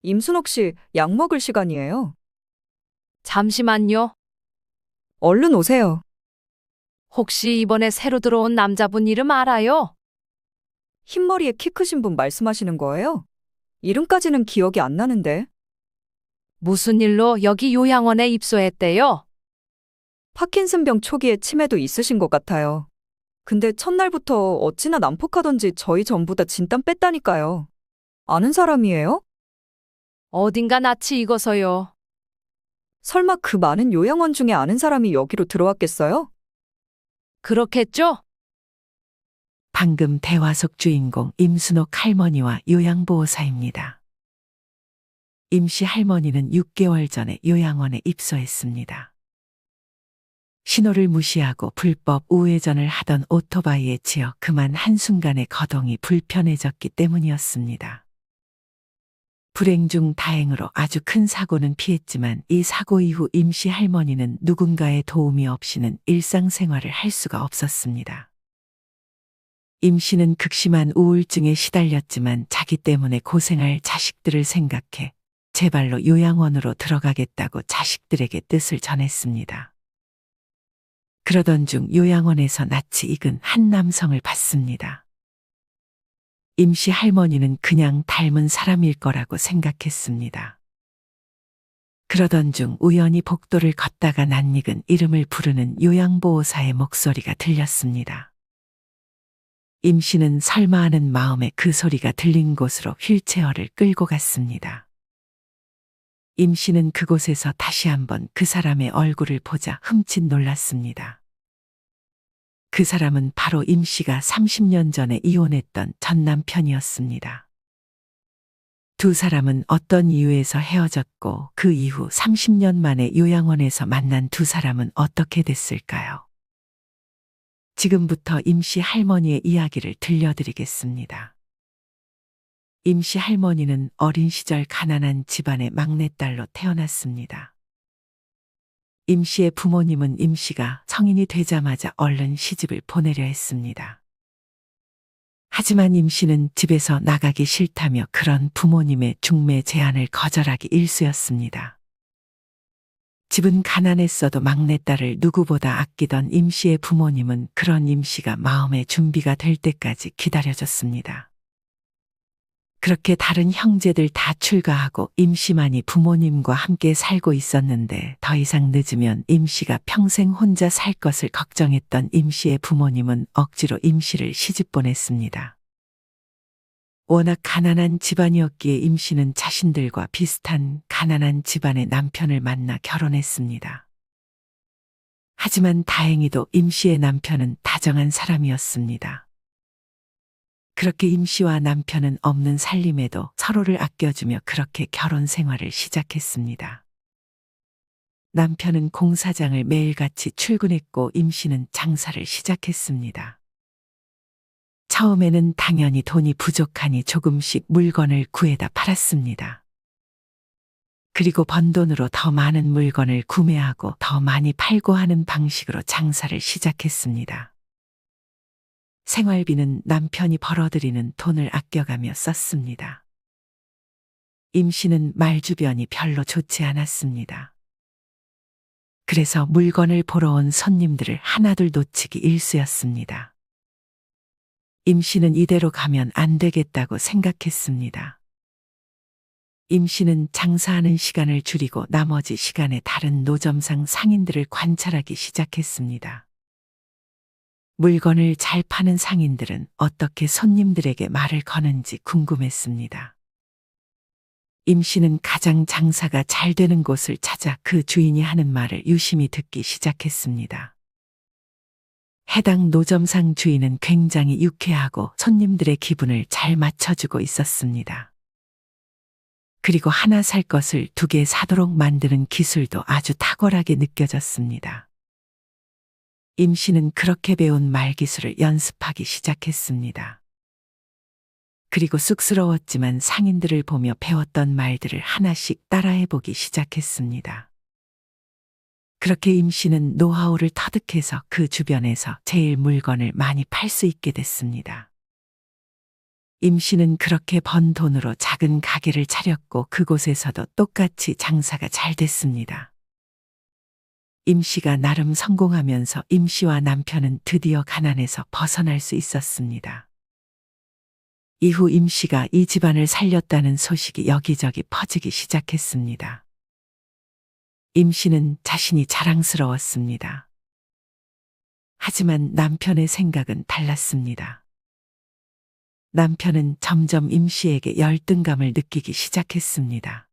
임순옥 씨, 약 먹을 시간이에요. 잠시만요. 얼른 오세요. 혹시 이번에 새로 들어온 남자분 이름 알아요? 흰머리에 키 크신 분 말씀하시는 거예요? 이름까지는 기억이 안 나는데. 무슨 일로 여기 요양원에 입소했대요? 파킨슨병 초기에 치매도 있으신 것 같아요. 근데 첫날부터 어찌나 난폭하던지 저희 전부 다 진땀 뺐다니까요. 아는 사람이에요? 어딘가 낯이 익어서요. 설마 그 많은 요양원 중에 아는 사람이 여기로 들어왔겠어요? 그렇겠죠? 방금 대화 속 주인공 임순옥 할머니와 요양보호사입니다. 임씨 할머니는 6개월 전에 요양원에 입소했습니다. 신호를 무시하고 불법 우회전을 하던 오토바이에 치여 그만 한순간에 거동이 불편해졌기 때문이었습니다. 불행 중 다행으로 아주 큰 사고는 피했지만 이 사고 이후 임씨 할머니는 누군가의 도움이 없이는 일상생활을 할 수가 없었습니다. 임씨는 극심한 우울증에 시달렸지만 자기 때문에 고생할 자식들을 생각해 제발로 요양원으로 들어가겠다고 자식들에게 뜻을 전했습니다. 그러던 중 요양원에서 낯이 익은 한 남성을 봤습니다. 임씨 할머니는 그냥 닮은 사람일 거라고 생각했습니다. 그러던 중 우연히 복도를 걷다가 낯익은 이름을 부르는 요양보호사의 목소리가 들렸습니다. 임씨는 설마 하는 마음에 그 소리가 들린 곳으로 휠체어를 끌고 갔습니다. 임씨는 그곳에서 다시 한번 그 사람의 얼굴을 보자 흠칫 놀랐습니다. 그 사람은 바로 임씨가 30년 전에 이혼했던 전 남편이었습니다. 두 사람은 어떤 이유에서 헤어졌고 그 이후 30년 만에 요양원에서 만난 두 사람은 어떻게 됐을까요? 지금부터 임씨 할머니의 이야기를 들려드리겠습니다. 임씨 할머니는 어린 시절 가난한 집안의 막내딸로 태어났습니다. 임씨의 부모님은 임씨가 성인이 되자마자 얼른 시집을 보내려 했습니다. 하지만 임씨는 집에서 나가기 싫다며 그런 부모님의 중매 제안을 거절하기 일쑤였습니다. 집은 가난했어도 막내딸을 누구보다 아끼던 임씨의 부모님은 그런 임씨가 마음의 준비가 될 때까지 기다려줬습니다. 그렇게 다른 형제들 다 출가하고 임씨만이 부모님과 함께 살고 있었는데 더 이상 늦으면 임씨가 평생 혼자 살 것을 걱정했던 임씨의 부모님은 억지로 임씨를 시집 보냈습니다. 워낙 가난한 집안이었기에 임씨는 자신들과 비슷한 가난한 집안의 남편을 만나 결혼했습니다. 하지만 다행히도 임씨의 남편은 다정한 사람이었습니다. 그렇게 임씨와 남편은 없는 살림에도 서로를 아껴주며 그렇게 결혼 생활을 시작했습니다. 남편은 공사장을 매일같이 출근했고 임씨는 장사를 시작했습니다. 처음에는 당연히 돈이 부족하니 조금씩 물건을 구해다 팔았습니다. 그리고 번 돈으로 더 많은 물건을 구매하고 더 많이 팔고 하는 방식으로 장사를 시작했습니다. 생활비는 남편이 벌어들이는 돈을 아껴가며 썼습니다. 임씨는 말주변이 별로 좋지 않았습니다. 그래서 물건을 보러 온 손님들을 하나둘 놓치기 일쑤였습니다. 임씨는 이대로 가면 안 되겠다고 생각했습니다. 임씨는 장사하는 시간을 줄이고 나머지 시간에 다른 노점상 상인들을 관찰하기 시작했습니다. 물건을 잘 파는 상인들은 어떻게 손님들에게 말을 거는지 궁금했습니다. 임씨는 가장 장사가 잘 되는 곳을 찾아 그 주인이 하는 말을 유심히 듣기 시작했습니다. 해당 노점상 주인은 굉장히 유쾌하고 손님들의 기분을 잘 맞춰주고 있었습니다. 그리고 하나 살 것을 두 개 사도록 만드는 기술도 아주 탁월하게 느껴졌습니다. 임씨는 그렇게 배운 말기술을 연습하기 시작했습니다. 그리고 쑥스러웠지만 상인들을 보며 배웠던 말들을 하나씩 따라해보기 시작했습니다. 그렇게 임씨는 노하우를 터득해서 그 주변에서 제일 물건을 많이 팔 수 있게 됐습니다. 임 씨는 그렇게 번 돈으로 작은 가게를 차렸고 그곳에서도 똑같이 장사가 잘 됐습니다. 임 씨가 나름 성공하면서 임 씨와 남편은 드디어 가난에서 벗어날 수 있었습니다. 이후 임 씨가 이 집안을 살렸다는 소식이 여기저기 퍼지기 시작했습니다. 임 씨는 자신이 자랑스러웠습니다. 하지만 남편의 생각은 달랐습니다. 남편은 점점 임 씨에게 열등감을 느끼기 시작했습니다.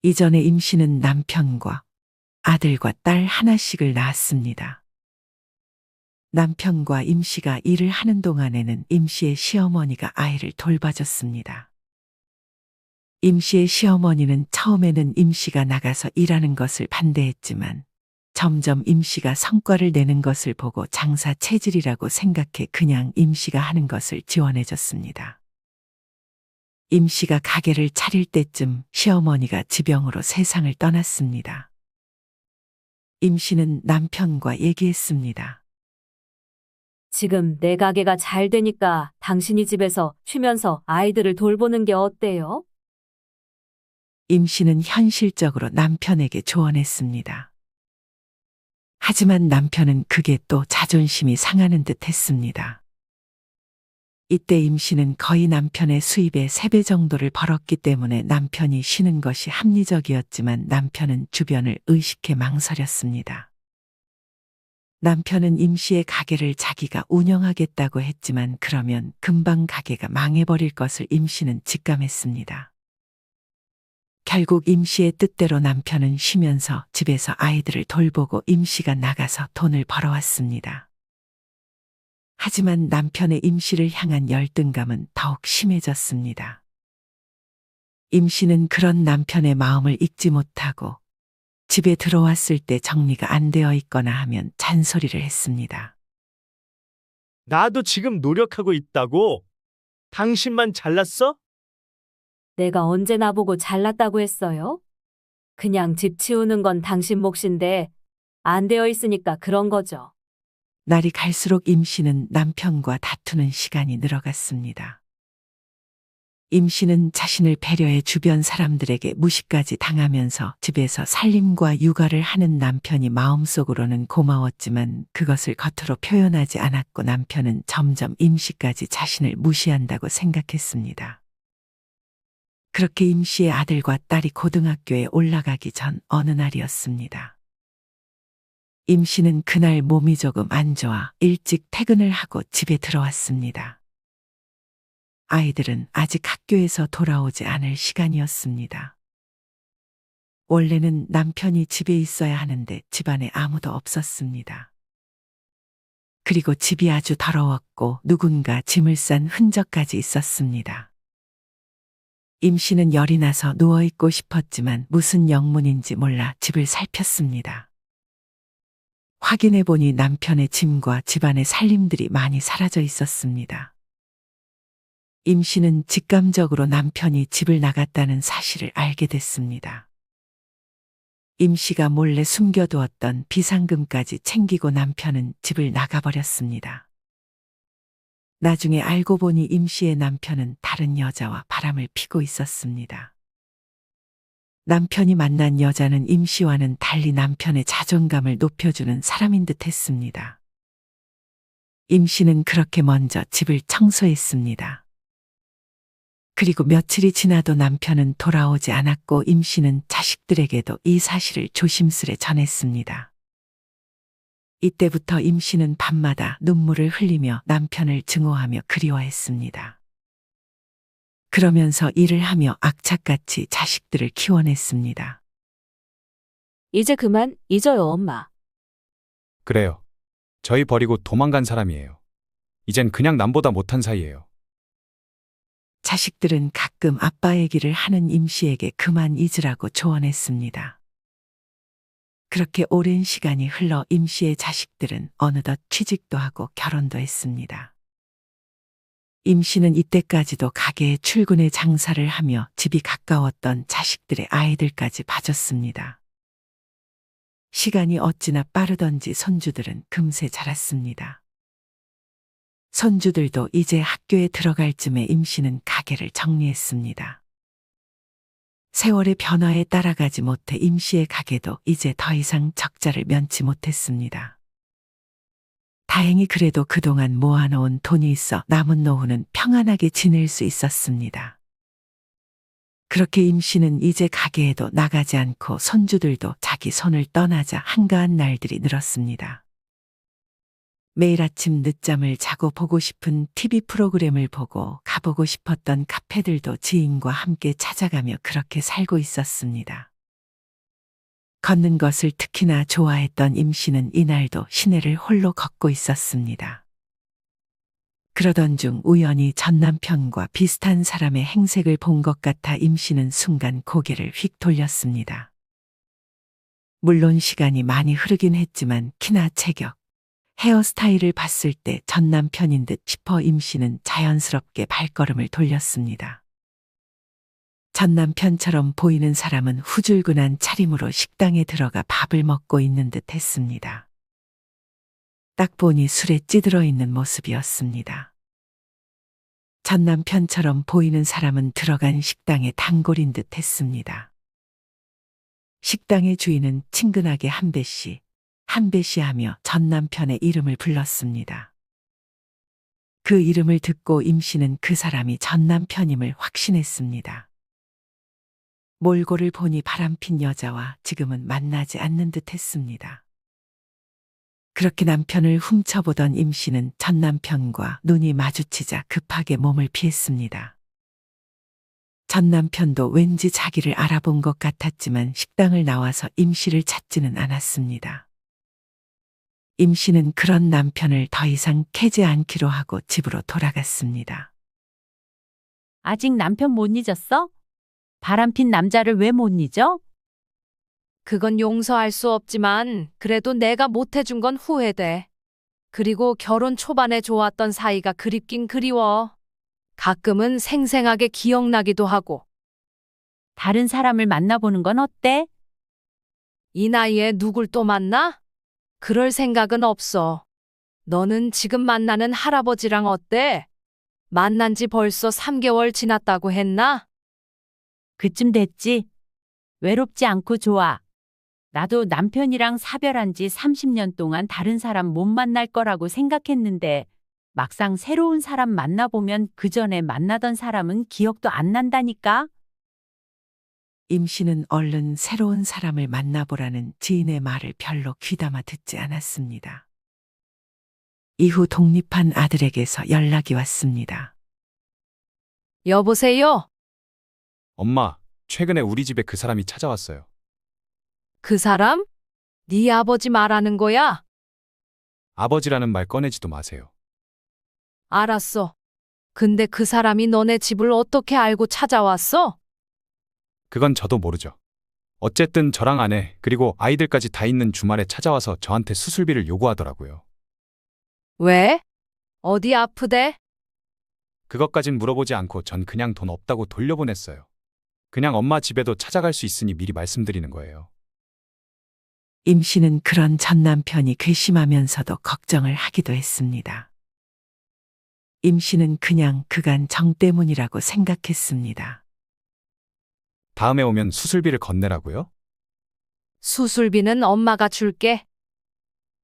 이전에 임 씨는 남편과 아들과 딸 하나씩을 낳았습니다. 남편과 임 씨가 일을 하는 동안에는 임 씨의 시어머니가 아이를 돌봐줬습니다. 임 씨의 시어머니는 처음에는 임 씨가 나가서 일하는 것을 반대했지만 점점 임 씨가 성과를 내는 것을 보고 장사 체질이라고 생각해 그냥 임 씨가 하는 것을 지원해줬습니다. 임 씨가 가게를 차릴 때쯤 시어머니가 지병으로 세상을 떠났습니다. 임 씨는 남편과 얘기했습니다. 지금 내 가게가 잘 되니까 당신이 집에서 쉬면서 아이들을 돌보는 게 어때요? 임 씨는 현실적으로 남편에게 조언했습니다. 하지만 남편은 그게 또 자존심이 상하는 듯 했습니다. 이때 임 씨는 거의 남편의 수입의 3배 정도를 벌었기 때문에 남편이 쉬는 것이 합리적이었지만 남편은 주변을 의식해 망설였습니다. 남편은 임 씨의 가게를 자기가 운영하겠다고 했지만 그러면 금방 가게가 망해버릴 것을 임 씨는 직감했습니다. 결국 임 씨의 뜻대로 남편은 쉬면서 집에서 아이들을 돌보고 임 씨가 나가서 돈을 벌어왔습니다. 하지만 남편의 임 씨를 향한 열등감은 더욱 심해졌습니다. 임 씨는 그런 남편의 마음을 읽지 못하고 집에 들어왔을 때 정리가 안 되어 있거나 하면 잔소리를 했습니다. 나도 지금 노력하고 있다고. 당신만 잘났어? 내가 언제 나보고 잘났다고 했어요? 그냥 집 치우는 건 당신 몫인데 안 되어 있으니까 그런 거죠. 날이 갈수록 임 씨는 남편과 다투는 시간이 늘어갔습니다. 임 씨는 자신을 배려해 주변 사람들에게 무시까지 당하면서 집에서 살림과 육아를 하는 남편이 마음속으로는 고마웠지만 그것을 겉으로 표현하지 않았고 남편은 점점 임 씨까지 자신을 무시한다고 생각했습니다. 그렇게 임 씨의 아들과 딸이 고등학교에 올라가기 전 어느 날이었습니다. 임 씨는 그날 몸이 조금 안 좋아 일찍 퇴근을 하고 집에 들어왔습니다. 아이들은 아직 학교에서 돌아오지 않을 시간이었습니다. 원래는 남편이 집에 있어야 하는데 집안에 아무도 없었습니다. 그리고 집이 아주 더러웠고 누군가 짐을 싼 흔적까지 있었습니다. 임 씨는 열이 나서 누워있고 싶었지만 무슨 영문인지 몰라 집을 살폈습니다. 확인해보니 남편의 짐과 집안의 살림들이 많이 사라져 있었습니다. 임 씨는 직감적으로 남편이 집을 나갔다는 사실을 알게 됐습니다. 임 씨가 몰래 숨겨두었던 비상금까지 챙기고 남편은 집을 나가버렸습니다. 나중에 알고 보니 임 씨의 남편은 다른 여자와 바람을 피고 있었습니다. 남편이 만난 여자는 임 씨와는 달리 남편의 자존감을 높여주는 사람인 듯 했습니다. 임 씨는 그렇게 먼저 집을 청소했습니다. 그리고 며칠이 지나도 남편은 돌아오지 않았고 임 씨는 자식들에게도 이 사실을 조심스레 전했습니다. 이때부터 임 씨는 밤마다 눈물을 흘리며 남편을 증오하며 그리워했습니다. 그러면서 일을 하며 악착같이 자식들을 키워냈습니다. 이제 그만 잊어요, 엄마. 그래요. 저희 버리고 도망간 사람이에요. 이젠 그냥 남보다 못한 사이예요. 자식들은 가끔 아빠 얘기를 하는 임 씨에게 그만 잊으라고 조언했습니다. 그렇게 오랜 시간이 흘러 임 씨의 자식들은 어느덧 취직도 하고 결혼도 했습니다. 임 씨는 이때까지도 가게에 출근해 장사를 하며 집이 가까웠던 자식들의 아이들까지 봐줬습니다. 시간이 어찌나 빠르던지 손주들은 금세 자랐습니다. 손주들도 이제 학교에 들어갈 쯤에 임 씨는 가게를 정리했습니다. 세월의 변화에 따라가지 못해 임 씨의 가게도 이제 더 이상 적자를 면치 못했습니다. 다행히 그래도 그동안 모아놓은 돈이 있어 남은 노후는 평안하게 지낼 수 있었습니다. 그렇게 임 씨는 이제 가게에도 나가지 않고 손주들도 자기 손을 떠나자 한가한 날들이 늘었습니다. 매일 아침 늦잠을 자고 보고 싶은 TV 프로그램을 보고 가보고 싶었던 카페들도 지인과 함께 찾아가며 그렇게 살고 있었습니다. 걷는 것을 특히나 좋아했던 임 씨는 이날도 시내를 홀로 걷고 있었습니다. 그러던 중 우연히 전 남편과 비슷한 사람의 행색을 본 것 같아 임 씨는 순간 고개를 휙 돌렸습니다. 물론 시간이 많이 흐르긴 했지만 키나 체격, 헤어스타일을 봤을 때 전 남편인 듯 싶어 임 씨는 자연스럽게 발걸음을 돌렸습니다. 전 남편처럼 보이는 사람은 후줄근한 차림으로 식당에 들어가 밥을 먹고 있는 듯 했습니다. 딱 보니 술에 찌들어 있는 모습이었습니다. 전 남편처럼 보이는 사람은 들어간 식당의 단골인 듯 했습니다. 식당의 주인은 친근하게 한배 씨 하며 전 남편의 이름을 불렀습니다. 그 이름을 듣고 임 씨는 그 사람이 전 남편임을 확신했습니다. 몰골을 보니 바람핀 여자와 지금은 만나지 않는 듯 했습니다. 그렇게 남편을 훔쳐보던 임 씨는 전 남편과 눈이 마주치자 급하게 몸을 피했습니다. 전 남편도 왠지 자기를 알아본 것 같았지만 식당을 나와서 임 씨를 찾지는 않았습니다. 임 씨는 그런 남편을 더 이상 캐지 않기로 하고 집으로 돌아갔습니다. 아직 남편 못 잊었어? 바람핀 남자를 왜 못 잊어? 그건 용서할 수 없지만 그래도 내가 못해준 건 후회돼. 그리고 결혼 초반에 좋았던 사이가 그립긴 그리워. 가끔은 생생하게 기억나기도 하고. 다른 사람을 만나보는 건 어때? 이 나이에 누굴 또 만나? 그럴 생각은 없어. 너는 지금 만나는 할아버지랑 어때? 만난 지 벌써 3개월 지났다고 했나? 그쯤 됐지. 외롭지 않고 좋아. 나도 남편이랑 사별한 지 30년 동안 다른 사람 못 만날 거라고 생각했는데 막상 새로운 사람 만나보면 그 전에 만나던 사람은 기억도 안 난다니까? 임 씨는 얼른 새로운 사람을 만나보라는 지인의 말을 별로 귀담아 듣지 않았습니다. 이후 독립한 아들에게서 연락이 왔습니다. 여보세요? 엄마, 최근에 우리 집에 그 사람이 찾아왔어요. 그 사람? 네 아버지 말하는 거야? 아버지라는 말 꺼내지도 마세요. 알았어. 근데 그 사람이 너네 집을 어떻게 알고 찾아왔어? 그건 저도 모르죠. 어쨌든 저랑 아내 그리고 아이들까지 다 있는 주말에 찾아와서 저한테 수술비를 요구하더라고요. 왜? 어디 아프대? 그것까진 물어보지 않고 전 그냥 돈 없다고 돌려보냈어요. 그냥 엄마 집에도 찾아갈 수 있으니 미리 말씀드리는 거예요. 임 씨는 그런 전 남편이 괘씸하면서도 걱정을 하기도 했습니다. 임 씨는 그냥 그간 정 때문이라고 생각했습니다. 다음에 오면 수술비를 건네라고요? 수술비는 엄마가 줄게.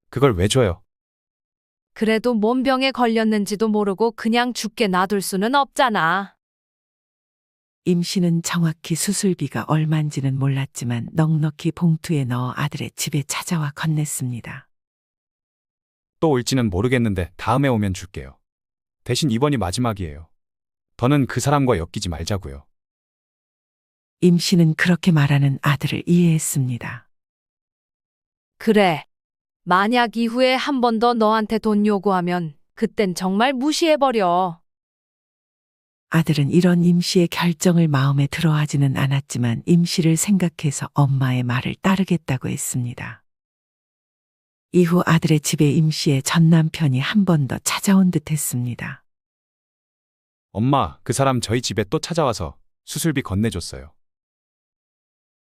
그걸 왜 줘요? 그래도 뭔 병에 걸렸는지도 모르고 그냥 죽게 놔둘 수는 없잖아. 임 씨는 정확히 수술비가 얼만지는 몰랐지만 넉넉히 봉투에 넣어 아들의 집에 찾아와 건넸습니다. 또 올지는 모르겠는데 다음에 오면 줄게요. 대신 이번이 마지막이에요. 더는 그 사람과 엮이지 말자고요. 임 씨는 그렇게 말하는 아들을 이해했습니다. 그래. 만약 이후에 한 번 더 너한테 돈 요구하면 그땐 정말 무시해버려. 아들은 이런 임 씨의 결정을 마음에 들어하지는 않았지만 임 씨를 생각해서 엄마의 말을 따르겠다고 했습니다. 이후 아들의 집에 임 씨의 전 남편이 한 번 더 찾아온 듯 했습니다. 엄마, 그 사람 저희 집에 또 찾아와서 수술비 건네줬어요.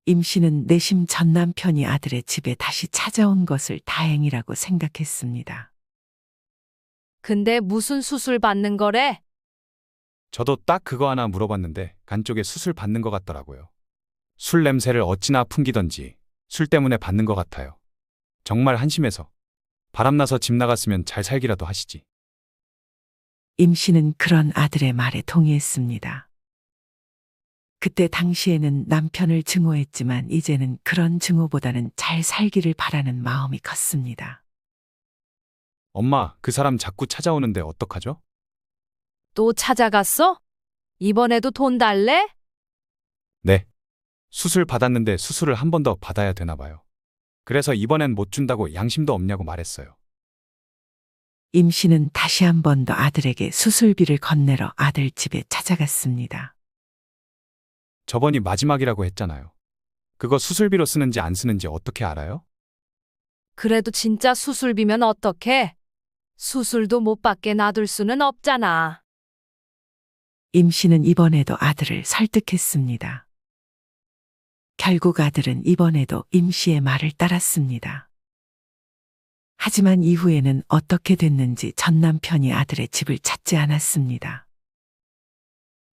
임 씨는 내심 전 남편이 아들의 집에 다시 찾아온 것을 다행이라고 생각했습니다. 근데 무슨 수술 받는 거래? 저도 딱 그거 하나 물어봤는데 간 쪽에 수술 받는 것 같더라고요. 술 냄새를 어찌나 풍기던지 술 때문에 받는 것 같아요. 정말 한심해서. 바람나서 집 나갔으면 잘 살기라도 하시지. 임 씨는 그런 아들의 말에 동의했습니다. 그때 당시에는 남편을 증오했지만 이제는 그런 증오보다는 잘 살기를 바라는 마음이 컸습니다. 엄마, 그 사람 자꾸 찾아오는데 어떡하죠? 또 찾아갔어? 이번에도 돈 달래? 네. 수술 받았는데 수술을 한 번 더 받아야 되나 봐요. 그래서 이번엔 못 준다고 양심도 없냐고 말했어요. 임 씨는 다시 한 번 더 아들에게 수술비를 건네러 아들 집에 찾아갔습니다. 저번이 마지막이라고 했잖아요. 그거 수술비로 쓰는지 안 쓰는지 어떻게 알아요? 그래도 진짜 수술비면 어떡해? 수술도 못 받게 놔둘 수는 없잖아. 임 씨는 이번에도 아들을 설득했습니다. 결국 아들은 이번에도 임 씨의 말을 따랐습니다. 하지만 이후에는 어떻게 됐는지 전 남편이 아들의 집을 찾지 않았습니다.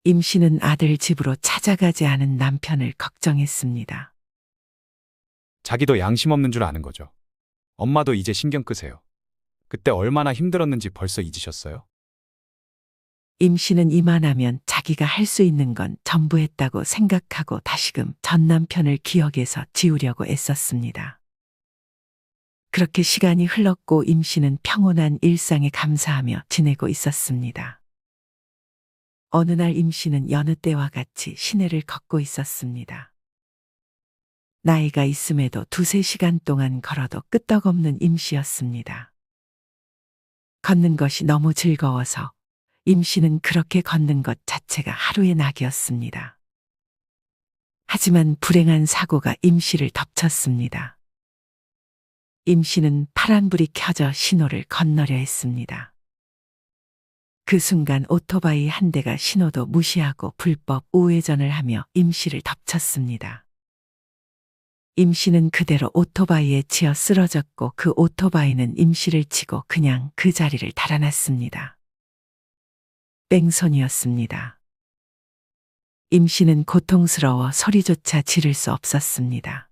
임 씨는 아들 집으로 찾아가지 않은 남편을 걱정했습니다. 자기도 양심 없는 줄 아는 거죠. 엄마도 이제 신경 끄세요. 그때 얼마나 힘들었는지 벌써 잊으셨어요? 임 씨는 이만하면 자기가 할 수 있는 건 전부 했다고 생각하고 다시금 전 남편을 기억에서 지우려고 애썼습니다. 그렇게 시간이 흘렀고 임 씨는 평온한 일상에 감사하며 지내고 있었습니다. 어느 날 임 씨는 여느 때와 같이 시내를 걷고 있었습니다. 나이가 있음에도 2~3시간 동안 걸어도 끄떡없는 임 씨였습니다. 걷는 것이 너무 즐거워서 임 씨는 그렇게 걷는 것 자체가 하루의 낙이었습니다. 하지만 불행한 사고가 임 씨를 덮쳤습니다. 임 씨는 파란불이 켜져 신호를 건너려 했습니다. 그 순간 오토바이 한 대가 신호도 무시하고 불법 우회전을 하며 임 씨를 덮쳤습니다. 임 씨는 그대로 오토바이에 치여 쓰러졌고 그 오토바이는 임 씨를 치고 그냥 그 자리를 달아났습니다. 뺑소니였습니다. 임 씨는 고통스러워 소리조차 지를 수 없었습니다.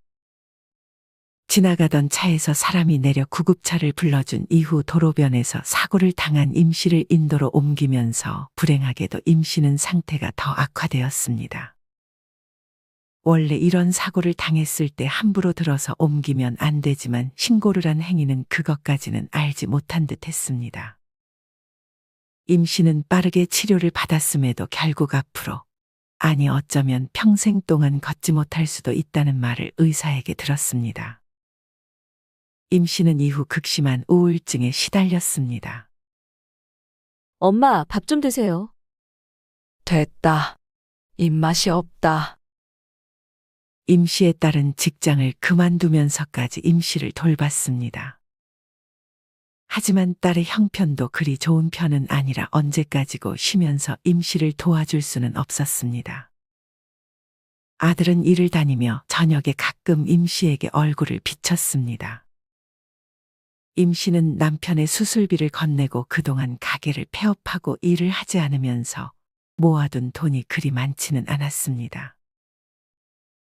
지나가던 차에서 사람이 내려 구급차를 불러준 이후 도로변에서 사고를 당한 임 씨를 인도로 옮기면서 불행하게도 임 씨는 상태가 더 악화되었습니다. 원래 이런 사고를 당했을 때 함부로 들어서 옮기면 안 되지만 신고를 한 행위는 그것까지는 알지 못한 듯 했습니다. 임 씨는 빠르게 치료를 받았음에도 결국 앞으로, 아니 어쩌면 평생 동안 걷지 못할 수도 있다는 말을 의사에게 들었습니다. 임 씨는 이후 극심한 우울증에 시달렸습니다. 엄마, 밥 좀 드세요. 됐다. 입맛이 없다. 임 씨의 딸은 직장을 그만두면서까지 임 씨를 돌봤습니다. 하지만 딸의 형편도 그리 좋은 편은 아니라 언제까지고 쉬면서 임 씨를 도와줄 수는 없었습니다. 아들은 일을 다니며 저녁에 가끔 임 씨에게 얼굴을 비쳤습니다. 임 씨는 남편의 수술비를 건네고 그동안 가게를 폐업하고 일을 하지 않으면서 모아둔 돈이 그리 많지는 않았습니다.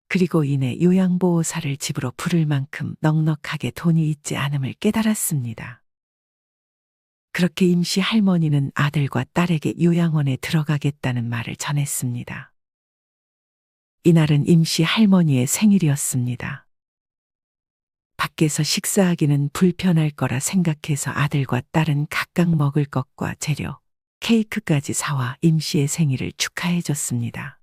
그리고 이내 요양보호사를 집으로 부를 만큼 넉넉하게 돈이 있지 않음을 깨달았습니다. 그렇게 임 씨 할머니는 아들과 딸에게 요양원에 들어가겠다는 말을 전했습니다. 이날은 임 씨 할머니의 생일이었습니다. 밖에서 식사하기는 불편할 거라 생각해서 아들과 딸은 각각 먹을 것과 재료, 케이크까지 사와 임 씨의 생일을 축하해 줬습니다.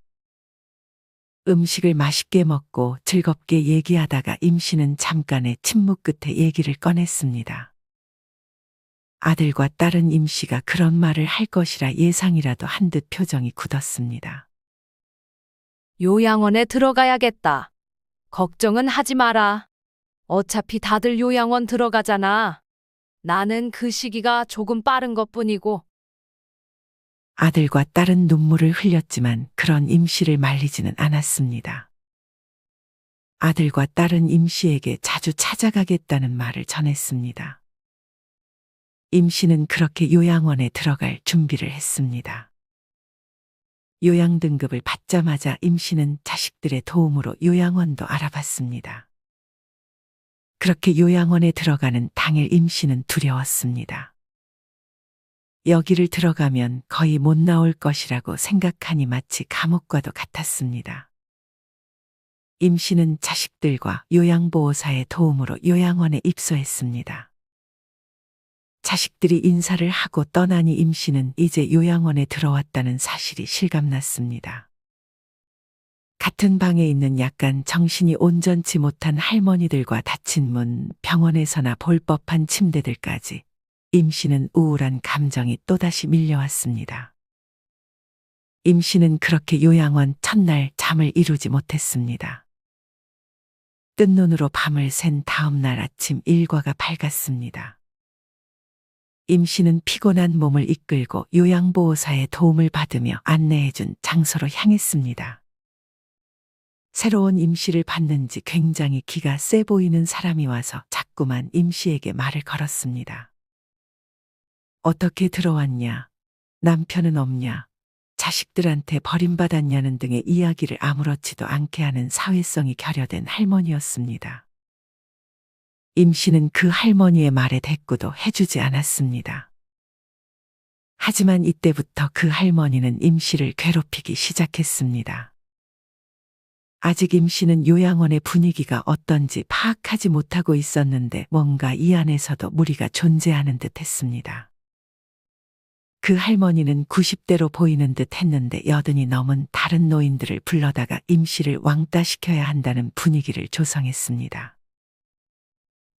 음식을 맛있게 먹고 즐겁게 얘기하다가 임 씨는 잠깐의 침묵 끝에 얘기를 꺼냈습니다. 아들과 딸은 임 씨가 그런 말을 할 것이라 예상이라도 한 듯 표정이 굳었습니다. 요양원에 들어가야겠다. 걱정은 하지 마라. 어차피 다들 요양원 들어가잖아. 나는 그 시기가 조금 빠른 것뿐이고. 아들과 딸은 눈물을 흘렸지만 그런 임 씨를 말리지는 않았습니다. 아들과 딸은 임 씨에게 자주 찾아가겠다는 말을 전했습니다. 임 씨는 그렇게 요양원에 들어갈 준비를 했습니다. 요양 등급을 받자마자 임 씨는 자식들의 도움으로 요양원도 알아봤습니다. 그렇게 요양원에 들어가는 당일 임 씨는 두려웠습니다. 여기를 들어가면 거의 못 나올 것이라고 생각하니 마치 감옥과도 같았습니다. 임 씨는 자식들과 요양보호사의 도움으로 요양원에 입소했습니다. 자식들이 인사를 하고 떠나니 임 씨는 이제 요양원에 들어왔다는 사실이 실감났습니다. 같은 방에 있는 약간 정신이 온전치 못한 할머니들과 닫힌 문, 병원에서나 볼 법한 침대들까지 임 씨는 우울한 감정이 또다시 밀려왔습니다. 임 씨는 그렇게 요양원 첫날 잠을 이루지 못했습니다. 뜬 눈으로 밤을 샌 다음 날 아침 일과가 밝았습니다. 임 씨는 피곤한 몸을 이끌고 요양보호사의 도움을 받으며 안내해준 장소로 향했습니다. 새로운 임 씨를 봤는지 굉장히 기가 세 보이는 사람이 와서 자꾸만 임 씨에게 말을 걸었습니다. 어떻게 들어왔냐? 남편은 없냐? 자식들한테 버림받았냐는 등의 이야기를 아무렇지도 않게 하는 사회성이 결여된 할머니였습니다. 임 씨는 그 할머니의 말에 대꾸도 해주지 않았습니다. 하지만 이때부터 그 할머니는 임 씨를 괴롭히기 시작했습니다. 아직 임 씨는 요양원의 분위기가 어떤지 파악하지 못하고 있었는데 뭔가 이 안에서도 무리가 존재하는 듯 했습니다. 그 할머니는 90대로 보이는 듯 했는데 80이 넘은 다른 노인들을 불러다가 임 씨를 왕따시켜야 한다는 분위기를 조성했습니다.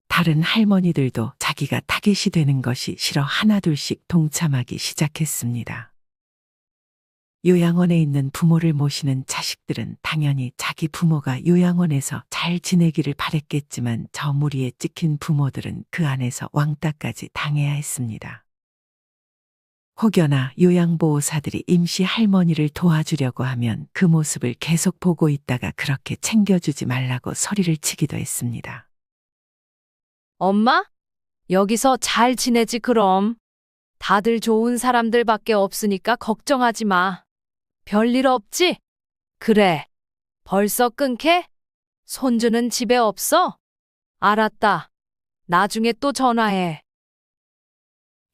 다른 할머니들도 자기가 타겟이 되는 것이 싫어 하나둘씩 동참하기 시작했습니다. 요양원에 있는 부모를 모시는 자식들은 당연히 자기 부모가 요양원에서 잘 지내기를 바랬겠지만 저 무리에 찍힌 부모들은 그 안에서 왕따까지 당해야 했습니다. 혹여나 요양보호사들이 임시 할머니를 도와주려고 하면 그 모습을 계속 보고 있다가 그렇게 챙겨주지 말라고 소리를 치기도 했습니다. 엄마? 여기서 잘 지내지 그럼. 다들 좋은 사람들밖에 없으니까 걱정하지 마. 별일 없지? 그래. 벌써 끊게? 손주는 집에 없어? 알았다. 나중에 또 전화해.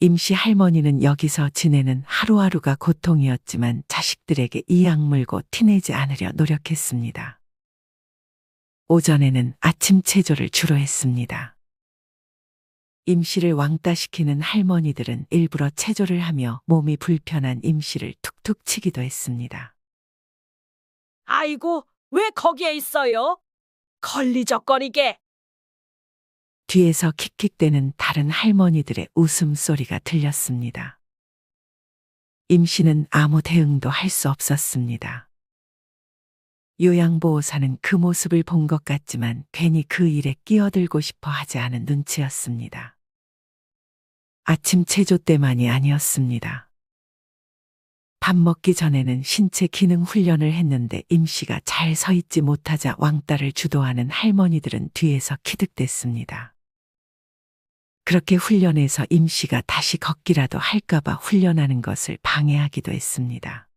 임시 할머니는 여기서 지내는 하루하루가 고통이었지만 자식들에게 이 악물고 티내지 않으려 노력했습니다. 오전에는 아침 체조를 주로 했습니다. 임씨를 왕따시키는 할머니들은 일부러 체조를 하며 몸이 불편한 임씨를 툭툭 치기도 했습니다. 아이고, 왜 거기에 있어요? 걸리적거리게. 뒤에서 킥킥대는 다른 할머니들의 웃음소리가 들렸습니다. 임씨는 아무 대응도 할 수 없었습니다. 요양보호사는 그 모습을 본 것 같지만 괜히 그 일에 끼어들고 싶어 하지 않은 눈치였습니다. 아침 체조 때만이 아니었습니다. 밥 먹기 전에는 신체 기능 훈련을 했는데 임씨가 잘 서 있지 못하자 왕따를 주도하는 할머니들은 뒤에서 키득댔습니다. 그렇게 훈련해서 임씨가 다시 걷기라도 할까봐 훈련하는 것을 방해하기도 했습니다.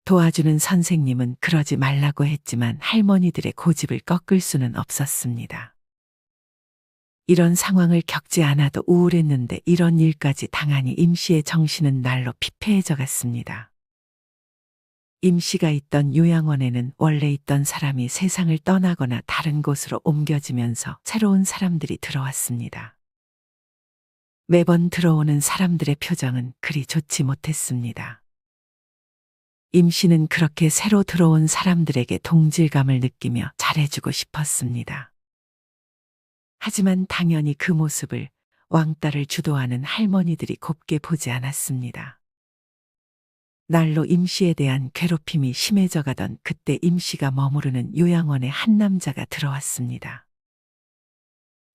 도와주는 선생님은 그러지 말라고 했지만 할머니들의 고집을 꺾을 수는 없었습니다. 이런 상황을 겪지 않아도 우울했는데 이런 일까지 당하니 임씨의 정신은 날로 피폐해져 갔습니다. 임씨가 있던 요양원에는 원래 있던 사람이 세상을 떠나거나 다른 곳으로 옮겨지면서 새로운 사람들이 들어왔습니다. 매번 들어오는 사람들의 표정은 그리 좋지 못했습니다. 임씨는 그렇게 새로 들어온 사람들에게 동질감을 느끼며 잘해주고 싶었습니다. 하지만 당연히 그 모습을 왕따를 주도하는 할머니들이 곱게 보지 않았습니다. 날로 임씨에 대한 괴롭힘이 심해져 가던 그때 임씨가 머무르는 요양원에 한 남자가 들어왔습니다.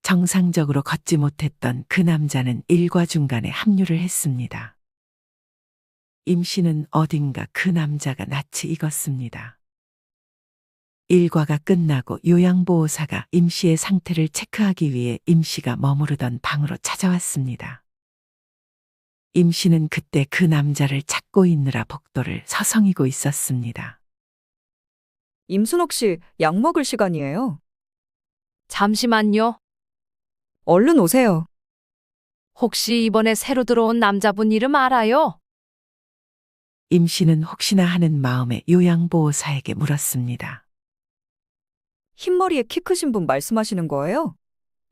정상적으로 걷지 못했던 그 남자는 일과 중간에 합류를 했습니다. 임씨는 어딘가 그 남자가 낯이 익었습니다. 일과가 끝나고 요양보호사가 임씨의 상태를 체크하기 위해 임씨가 머무르던 방으로 찾아왔습니다. 임 씨는 그때 그 남자를 찾고 있느라 복도를 서성이고 있었습니다. 임순옥 씨, 약 먹을 시간이에요. 잠시만요. 얼른 오세요. 혹시 이번에 새로 들어온 남자분 이름 알아요? 임 씨는 혹시나 하는 마음에 요양보호사에게 물었습니다. 흰머리에 키 크신 분 말씀하시는 거예요?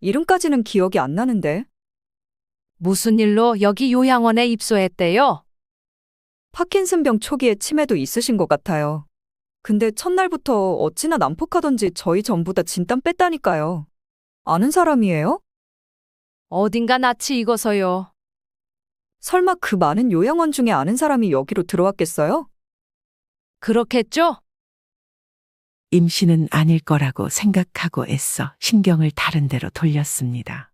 이름까지는 기억이 안 나는데. 무슨 일로 여기 요양원에 입소했대요? 파킨슨병 초기에 치매도 있으신 것 같아요. 근데 첫날부터 어찌나 난폭하던지 저희 전부 다 진땀 뺐다니까요. 아는 사람이에요? 어딘가 낯이 익어서요. 설마 그 많은 요양원 중에 아는 사람이 여기로 들어왔겠어요? 그렇겠죠? 임 씨는 아닐 거라고 생각하고 애써 신경을 다른 데로 돌렸습니다.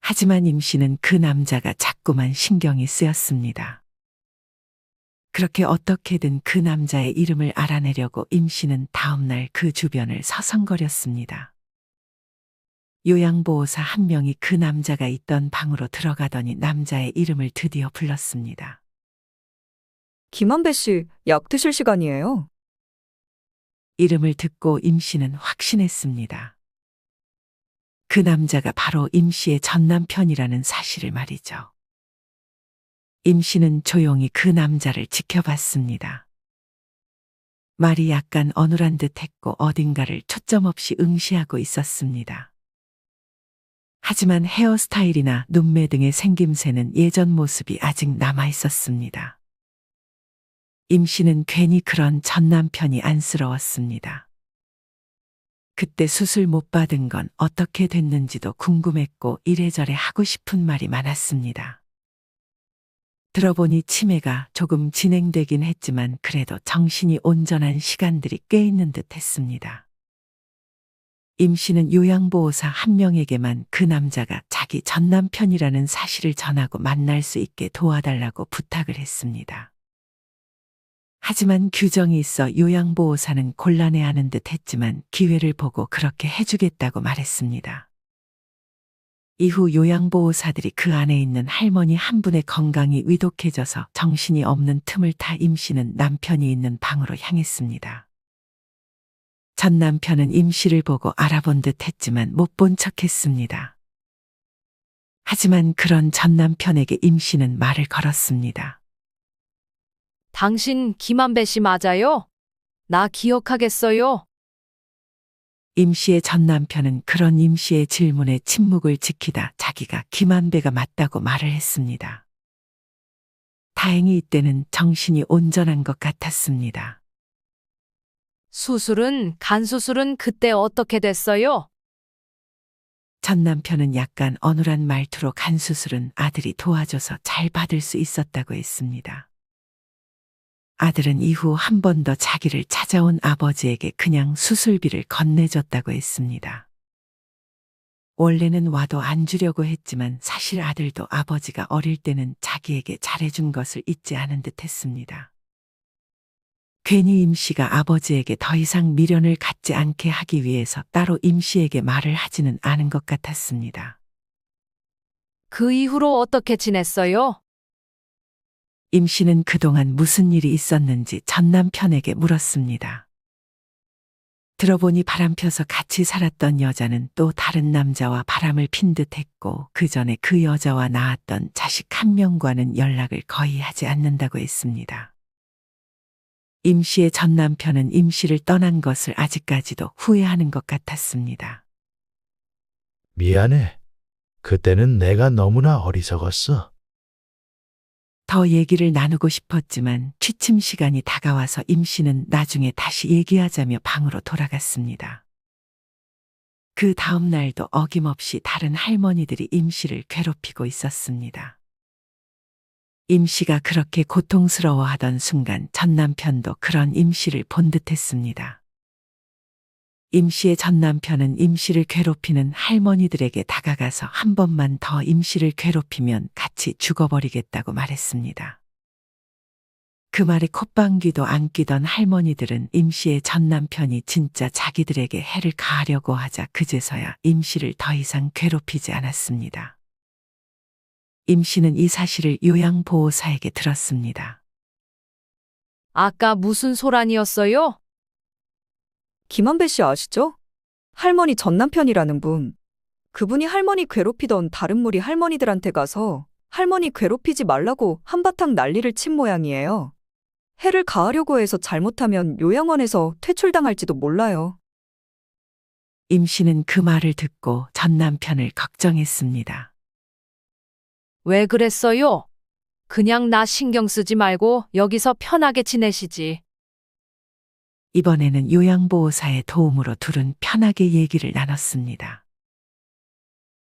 하지만 임 씨는 그 남자가 자꾸만 신경이 쓰였습니다. 그렇게 어떻게든 그 남자의 이름을 알아내려고 임 씨는 다음날 그 주변을 서성거렸습니다. 요양보호사 한 명이 그 남자가 있던 방으로 들어가더니 남자의 이름을 드디어 불렀습니다. 김한배 씨, 약 드실 시간이에요. 이름을 듣고 임 씨는 확신했습니다. 그 남자가 바로 임 씨의 전 남편이라는 사실을 말이죠. 임 씨는 조용히 그 남자를 지켜봤습니다. 말이 약간 어눌한 듯 했고 어딘가를 초점 없이 응시하고 있었습니다. 하지만 헤어스타일이나 눈매 등의 생김새는 예전 모습이 아직 남아 있었습니다. 임 씨는 괜히 그런 전 남편이 안쓰러웠습니다. 그때 수술 못 받은 건 어떻게 됐는지도 궁금했고 이래저래 하고 싶은 말이 많았습니다. 들어보니 치매가 조금 진행되긴 했지만 그래도 정신이 온전한 시간들이 꽤 있는 듯 했습니다. 임 씨는 요양보호사 한 명에게만 그 남자가 자기 전 남편이라는 사실을 전하고 만날 수 있게 도와달라고 부탁을 했습니다. 하지만 규정이 있어 요양보호사는 곤란해하는 듯 했지만 기회를 보고 그렇게 해주겠다고 말했습니다. 이후 요양보호사들이 그 안에 있는 할머니 한 분의 건강이 위독해져서 정신이 없는 틈을 타 임 씨는 남편이 있는 방으로 향했습니다. 전 남편은 임 씨를 보고 알아본 듯 했지만 못 본 척했습니다. 하지만 그런 전 남편에게 임 씨는 말을 걸었습니다. 당신 김한배 씨 맞아요? 나 기억하겠어요? 임 씨의 전 남편은 그런 임 씨의 질문에 침묵을 지키다 자기가 김한배가 맞다고 말을 했습니다. 다행히 이때는 정신이 온전한 것 같았습니다. 간 수술은 그때 어떻게 됐어요? 전 남편은 약간 어눌한 말투로 간 수술은 아들이 도와줘서 잘 받을 수 있었다고 했습니다. 아들은 이후 한 번 더 자기를 찾아온 아버지에게 그냥 수술비를 건네줬다고 했습니다. 원래는 와도 안 주려고 했지만 사실 아들도 아버지가 어릴 때는 자기에게 잘해준 것을 잊지 않은 듯 했습니다. 괜히 임 씨가 아버지에게 더 이상 미련을 갖지 않게 하기 위해서 따로 임 씨에게 말을 하지는 않은 것 같았습니다. 그 이후로 어떻게 지냈어요? 임 씨는 그동안 무슨 일이 있었는지 전 남편에게 물었습니다. 들어보니 바람펴서 같이 살았던 여자는 또 다른 남자와 바람을 핀 듯 했고 그 전에 그 여자와 낳았던 자식 한 명과는 연락을 거의 하지 않는다고 했습니다. 임 씨의 전 남편은 임 씨를 떠난 것을 아직까지도 후회하는 것 같았습니다. 미안해. 그때는 내가 너무나 어리석었어. 더 얘기를 나누고 싶었지만 취침 시간이 다가와서 임 씨는 나중에 다시 얘기하자며 방으로 돌아갔습니다. 그 다음 날도 어김없이 다른 할머니들이 임 씨를 괴롭히고 있었습니다. 임 씨가 그렇게 고통스러워하던 순간 전 남편도 그런 임 씨를 본 듯했습니다. 임 씨의 전 남편은 임 씨를 괴롭히는 할머니들에게 다가가서 한 번만 더 임 씨를 괴롭히면 같이 죽어버리겠다고 말했습니다. 그 말에 콧방귀도 안 끼던 할머니들은 임 씨의 전 남편이 진짜 자기들에게 해를 가하려고 하자 그제서야 임 씨를 더 이상 괴롭히지 않았습니다. 임 씨는 이 사실을 요양보호사에게 들었습니다. 아까 무슨 소란이었어요? 김한배 씨 아시죠? 할머니 전 남편이라는 분. 그분이 할머니 괴롭히던 다른 무리 할머니들한테 가서 할머니 괴롭히지 말라고 한바탕 난리를 친 모양이에요. 해를 가하려고 해서 잘못하면 요양원에서 퇴출당할지도 몰라요. 임 씨는 그 말을 듣고 전 남편을 걱정했습니다. 왜 그랬어요? 그냥 나 신경 쓰지 말고 여기서 편하게 지내시지. 이번에는 요양보호사의 도움으로 둘은 편하게 얘기를 나눴습니다.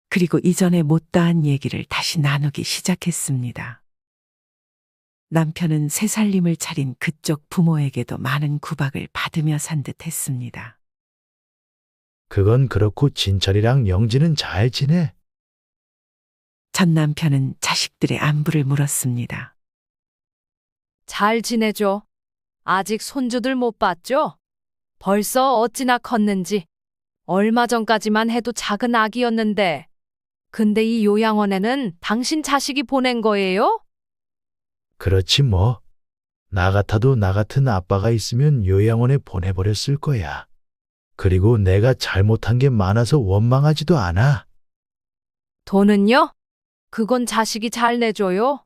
그리고 이전에 못다한 얘기를 다시 나누기 시작했습니다. 남편은 새 살림을 차린 그쪽 부모에게도 많은 구박을 받으며 산 듯 했습니다. 그건 그렇고 진철이랑 영지는 잘 지내? 전 남편은 자식들의 안부를 물었습니다. 잘 지내죠? 아직 손주들 못 봤죠? 벌써 어찌나 컸는지. 얼마 전까지만 해도 작은 아기였는데. 근데 이 요양원에는 당신 자식이 보낸 거예요? 그렇지 뭐. 나 같아도 나 같은 아빠가 있으면 요양원에 보내버렸을 거야. 그리고 내가 잘못한 게 많아서 원망하지도 않아. 돈은요? 그건 자식이 잘 내줘요?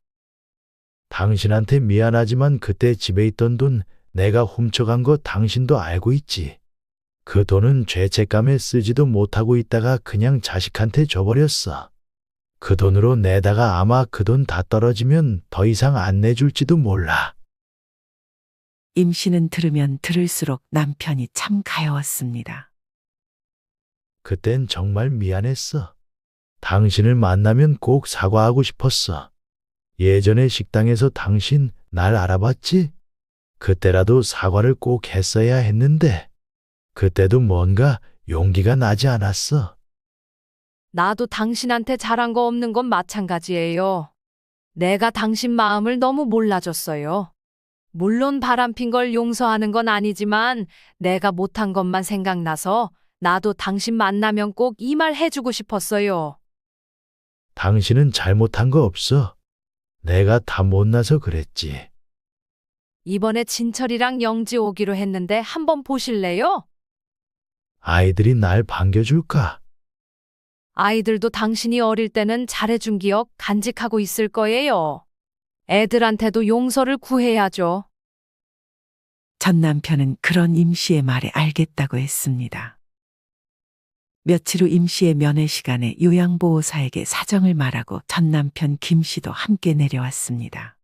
당신한테 미안하지만 그때 집에 있던 돈 내가 훔쳐간 거 당신도 알고 있지. 그 돈은 죄책감에 쓰지도 못하고 있다가 그냥 자식한테 줘버렸어. 그 돈으로 내다가 아마 그 돈 다 떨어지면 더 이상 안 내줄지도 몰라. 임 씨는 들으면 들을수록 남편이 참 가여웠습니다. 그땐 정말 미안했어. 당신을 만나면 꼭 사과하고 싶었어. 예전에 식당에서 당신 날 알아봤지? 그때라도 사과를 꼭 했어야 했는데 그때도 뭔가 용기가 나지 않았어. 나도 당신한테 잘한 거 없는 건 마찬가지예요. 내가 당신 마음을 너무 몰라줬어요. 물론 바람핀 걸 용서하는 건 아니지만 내가 못한 것만 생각나서 나도 당신 만나면 꼭 이 말 해주고 싶었어요. 당신은 잘못한 거 없어. 내가 다 못나서 그랬지. 이번에 진철이랑 영지 오기로 했는데 한번 보실래요? 아이들이 날 반겨줄까? 아이들도 당신이 어릴 때는 잘해준 기억 간직하고 있을 거예요. 애들한테도 용서를 구해야죠. 전 남편은 그런 임 씨의 말에 알겠다고 했습니다. 며칠 후 임 씨의 면회 시간에 요양보호사에게 사정을 말하고 전 남편 김 씨도 함께 내려왔습니다.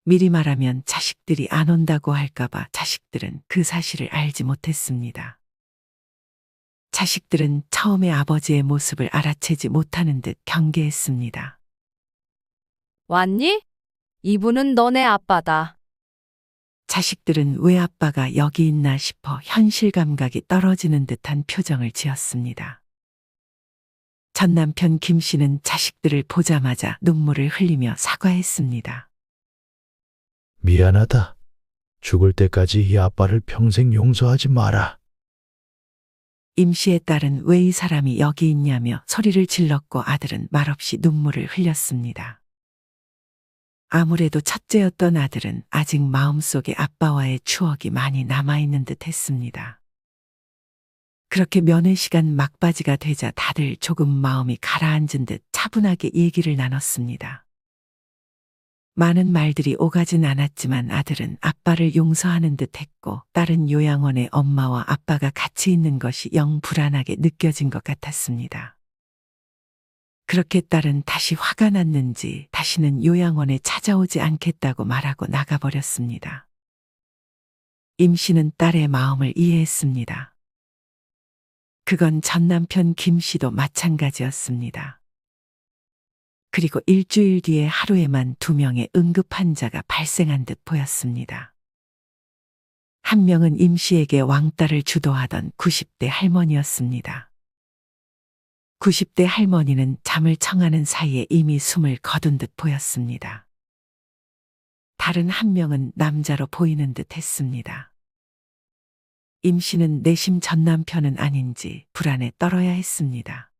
미리 말하면 자식들이 안 온다고 할까봐 자식들은 그 사실을 알지 못했습니다. 자식들은 처음에 아버지의 모습을 알아채지 못하는 듯 경계했습니다. 왔니? 이분은 너네 아빠다. 자식들은 왜 아빠가 여기 있나 싶어 현실 감각이 떨어지는 듯한 표정을 지었습니다. 전 남편 김 씨는 자식들을 보자마자 눈물을 흘리며 사과했습니다. 미안하다. 죽을 때까지 이 아빠를 평생 용서하지 마라. 임 씨의 딸은 왜 이 사람이 여기 있냐며 소리를 질렀고 아들은 말없이 눈물을 흘렸습니다. 아무래도 첫째였던 아들은 아직 마음속에 아빠와의 추억이 많이 남아있는 듯 했습니다. 그렇게 면회 시간 막바지가 되자 다들 조금 마음이 가라앉은 듯 차분하게 얘기를 나눴습니다. 많은 말들이 오가진 않았지만 아들은 아빠를 용서하는 듯 했고 딸은 요양원에 엄마와 아빠가 같이 있는 것이 영 불안하게 느껴진 것 같았습니다. 그렇게 딸은 다시 화가 났는지 다시는 요양원에 찾아오지 않겠다고 말하고 나가버렸습니다. 임 씨는 딸의 마음을 이해했습니다. 그건 전 남편 김 씨도 마찬가지였습니다. 그리고 일주일 뒤에 하루에만 2명의 응급 환자가 발생한 듯 보였습니다. 한 명은 임 씨에게 왕따를 주도하던 90대 할머니였습니다. 90대 할머니는 잠을 청하는 사이에 이미 숨을 거둔 듯 보였습니다. 다른 한 명은 남자로 보이는 듯 했습니다. 임 씨는 내심 전 남편은 아닌지 불안에 떨어야 했습니다.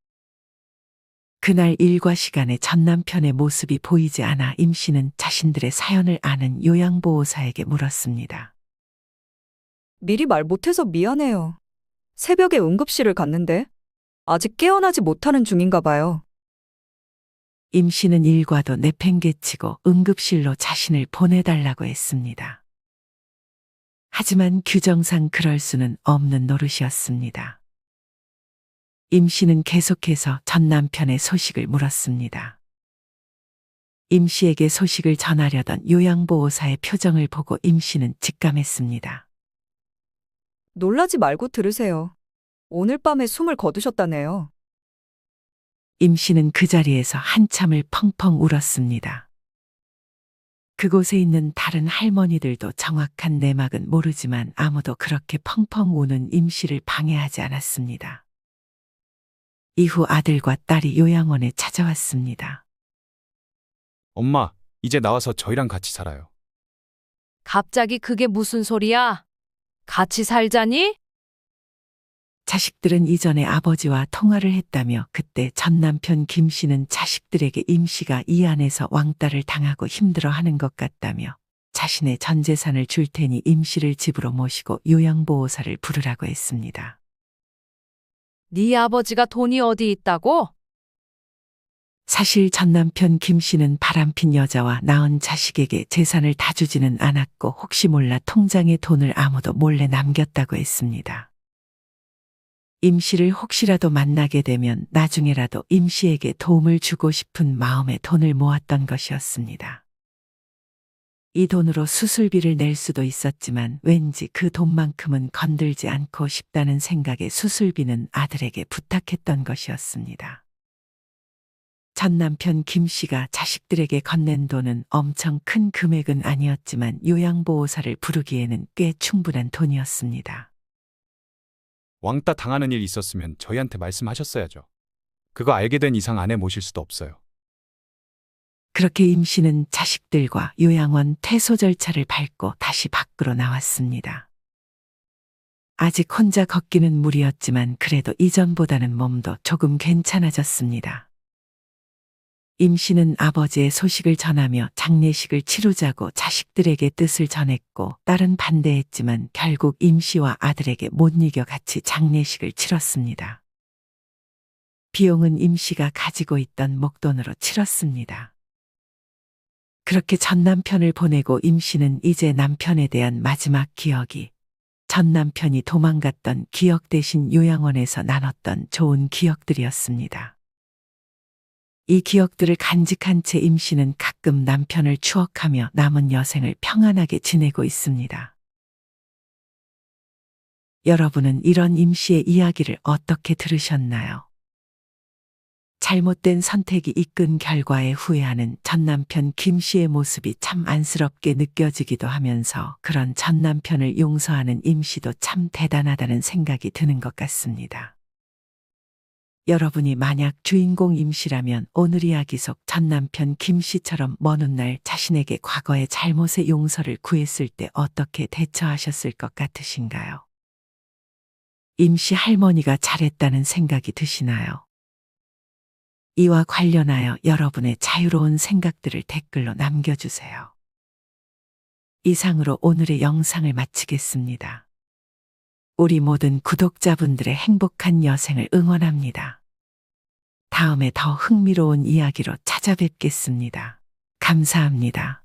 그날 일과 시간에 전 남편의 모습이 보이지 않아 임 씨는 자신들의 사연을 아는 요양보호사에게 물었습니다. 미리 말 못해서 미안해요. 새벽에 응급실을 갔는데 아직 깨어나지 못하는 중인가 봐요. 임 씨는 일과도 내팽개치고 응급실로 자신을 보내달라고 했습니다. 하지만 규정상 그럴 수는 없는 노릇이었습니다. 임 씨는 계속해서 전 남편의 소식을 물었습니다. 임 씨에게 소식을 전하려던 요양보호사의 표정을 보고 임 씨는 직감했습니다. 놀라지 말고 들으세요. 오늘 밤에 숨을 거두셨다네요. 임 씨는 그 자리에서 한참을 펑펑 울었습니다. 그곳에 있는 다른 할머니들도 정확한 내막은 모르지만 아무도 그렇게 펑펑 우는 임 씨를 방해하지 않았습니다. 이후 아들과 딸이 요양원에 찾아왔습니다. 엄마, 이제 나와서 저희랑 같이 살아요. 갑자기 그게 무슨 소리야? 같이 살자니? 자식들은 이전에 아버지와 통화를 했다며 그때 전 남편 김 씨는 자식들에게 임 씨가 이 안에서 왕따를 당하고 힘들어하는 것 같다며 자신의 전 재산을 줄 테니 임 씨를 집으로 모시고 요양보호사를 부르라고 했습니다. 네 아버지가 돈이 어디 있다고? 사실 전 남편 김 씨는 바람핀 여자와 낳은 자식에게 재산을 다 주지는 않았고 혹시 몰라 통장에 돈을 아무도 몰래 남겼다고 했습니다. 임 씨를 혹시라도 만나게 되면 나중에라도 임 씨에게 도움을 주고 싶은 마음에 돈을 모았던 것이었습니다. 이 돈으로 수술비를 낼 수도 있었지만 왠지 그 돈만큼은 건들지 않고 싶다는 생각에 수술비는 아들에게 부탁했던 것이었습니다. 전 남편 김 씨가 자식들에게 건넨 돈은 엄청 큰 금액은 아니었지만 요양보호사를 부르기에는 꽤 충분한 돈이었습니다. 왕따 당하는 일 있었으면 저희한테 말씀하셨어야죠. 그거 알게 된 이상 아내 모실 수도 없어요. 그렇게 임 씨는 자식들과 요양원 퇴소 절차를 밟고 다시 밖으로 나왔습니다. 아직 혼자 걷기는 무리였지만 그래도 이전보다는 몸도 조금 괜찮아졌습니다. 임 씨는 아버지의 소식을 전하며 장례식을 치르자고 자식들에게 뜻을 전했고 딸은 반대했지만 결국 임 씨와 아들에게 못 이겨 같이 장례식을 치렀습니다. 비용은 임 씨가 가지고 있던 목돈으로 치렀습니다. 그렇게 전 남편을 보내고 임 씨는 이제 남편에 대한 마지막 기억이 전 남편이 도망갔던 기억 대신 요양원에서 나눴던 좋은 기억들이었습니다. 이 기억들을 간직한 채 임 씨는 가끔 남편을 추억하며 남은 여생을 평안하게 지내고 있습니다. 여러분은 이런 임 씨의 이야기를 어떻게 들으셨나요? 잘못된 선택이 이끈 결과에 후회하는 전 남편 김 씨의 모습이 참 안쓰럽게 느껴지기도 하면서 그런 전 남편을 용서하는 임 씨도 참 대단하다는 생각이 드는 것 같습니다. 여러분이 만약 주인공 임 씨라면 오늘 이야기 속 전 남편 김 씨처럼 먼 훗날 자신에게 과거의 잘못의 용서를 구했을 때 어떻게 대처하셨을 것 같으신가요? 임 씨 할머니가 잘했다는 생각이 드시나요? 이와 관련하여 여러분의 자유로운 생각들을 댓글로 남겨주세요. 이상으로 오늘의 영상을 마치겠습니다. 우리 모든 구독자분들의 행복한 여생을 응원합니다. 다음에 더 흥미로운 이야기로 찾아뵙겠습니다. 감사합니다.